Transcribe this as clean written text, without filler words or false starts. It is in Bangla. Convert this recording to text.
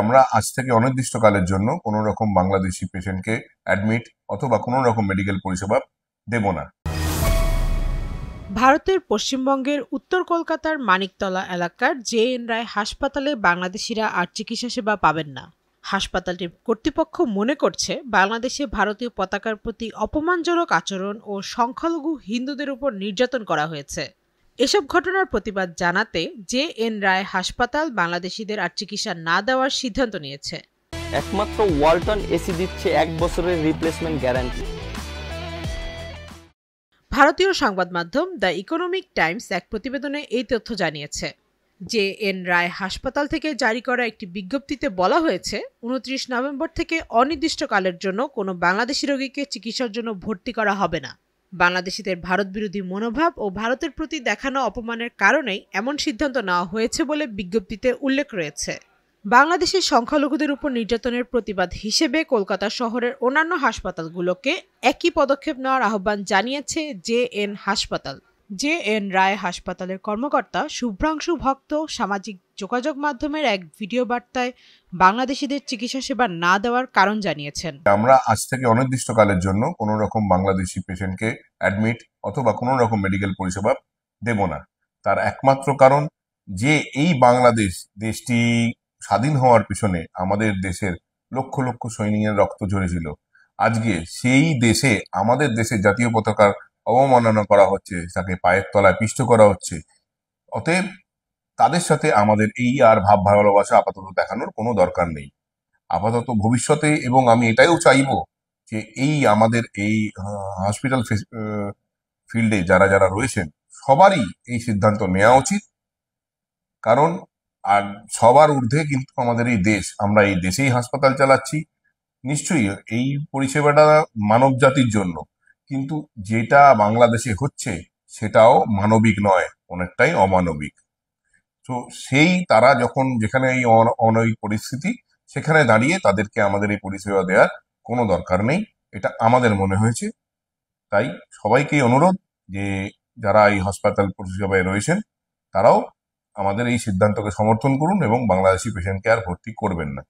আমরা আজ থেকে অনির্দিষ্টকালের জন্য কোনো রকম বাংলাদেশি পেশেন্টকে অ্যাডমিট অথবা কোনো রকম মেডিকেল পরিষেবা দেব না। ভারতের পশ্চিমবঙ্গের উত্তর কলকাতার মানিকতলা এলাকার জে.এন. রায় হাসপাতালে বাংলাদেশিরা আর চিকিৎসা সেবা পাবেন না। হাসপাতালটির কর্তৃপক্ষ মনে করছে বাংলাদেশে ভারতীয় পতাকার প্রতি অপমানজনক আচরণ ও সংখ্যালঘু হিন্দুদের উপর নির্যাতন করা হয়েছে। এসব ঘটনার প্রতিবাদ জানাতে জে.এন. রায় হাসপাতাল বাংলাদেশিদের আর চিকিৎসা না দেওয়ার সিদ্ধান্ত নিয়েছে। একমাত্র ওয়ালটন এসি দিচ্ছে 1 বছরের রিপ্লেসমেন্ট গ্যারান্টি। ভারতীয় সংবাদ মাধ্যম দ্য ইকোনমিক টাইমস এক প্রতিবেদনে এই তথ্য জানিয়েছে। জে.এন. রায় হাসপাতাল থেকে জারি করা একটি বিজ্ঞপ্তিতে বলা হয়েছে 29 নভেম্বর থেকে অনির্দিষ্টকালের জন্য কোনো বাংলাদেশি রোগীকে চিকিৎসার জন্য ভর্তি করা হবে না। বাংলাদেশিদের ভারত বিরোধী মনোভাব ও ভারতের প্রতি দেখানো অপমানের কারণেই এমন সিদ্ধান্ত নেওয়া হয়েছে বলে বিজ্ঞপ্তিতে উল্লেখ রয়েছে। বাংলাদেশের সংখ্যালঘুদের উপর নির্যাতনের প্রতিবাদ হিসেবে কলকাতা শহরের অন্যান্য হাসপাতালগুলোকে একই পদক্ষেপ নেওয়ার আহ্বান জানিয়েছে জে.এন. হাসপাতাল। জে.এন. রায় হাসপাতালের কর্মকর্তা শুভ্রাংশু ভক্ত সামাজিক যোগাযোগ মাধ্যমের এক ভিডিও বার্তায় বাংলাদেশিদের চিকিৎসা সেবা না দেওয়ার কারণ জানিয়েছেন। আমরা আজ থেকে অনির্দিষ্টকালের জন্য কোনো রকম বাংলাদেশি পেশেন্টকে অ্যাডমিট অথবা কোনো রকম মেডিকেল পরিষেবা দেব না। তার একমাত্র কারণ যে এই বাংলাদেশ দেশটি স্বাধীন হওয়ার পিছনে আমাদের দেশের লক্ষ লক্ষ সৈনিকের রক্ত ঝরেছিল। আজকে সেই দেশে আমাদের দেশের জাতীয় পতাকার অবমাননা করা হচ্ছে, তাকে পায়ের তলায় পিষ্ট করা হচ্ছে। অতএব তাদের সাথে আমাদের এই আর ভাব ভালোবাসা আপাতত দেখানোর কোনো দরকার নেই। আপাতত ভবিষ্যতে, এবং আমি এটাও চাইবো যে এই আমাদের এই হসপিটাল ফিল্ডে যারা যারা রয়েছেন সবারই এই সিদ্ধান্ত নেওয়া উচিত। কারণ আর সবার ঊর্ধ্বে কিন্তু আমাদের এই দেশ, আমরা এই দেশেই হাসপাতাল চালাচ্ছি। নিশ্চয়ই এই পরিষেবাটা মানব জাতির জন্য, কিন্তু যেটা বাংলাদেশে হচ্ছে সেটাও মানবিক নয়, অনেকটাই অমানবিক। তো সেই তারা যখন যেখানে এই অনৈতিক পরিস্থিতি, সেখানে দাঁড়িয়ে তাদেরকে আমাদের এই পরিষেবা দেওয়ার কোনো দরকার নেই, এটা আমাদের মনে হয়েছে। তাই সবাইকেই অনুরোধ যে যারা এই হাসপাতাল পরিষেবায় রয়েছেন তারাও আমাদের এই সিদ্ধান্তকে সমর্থন করুন এবং বাংলাদেশি পেশেন্টকে আর ভর্তি করবেন না।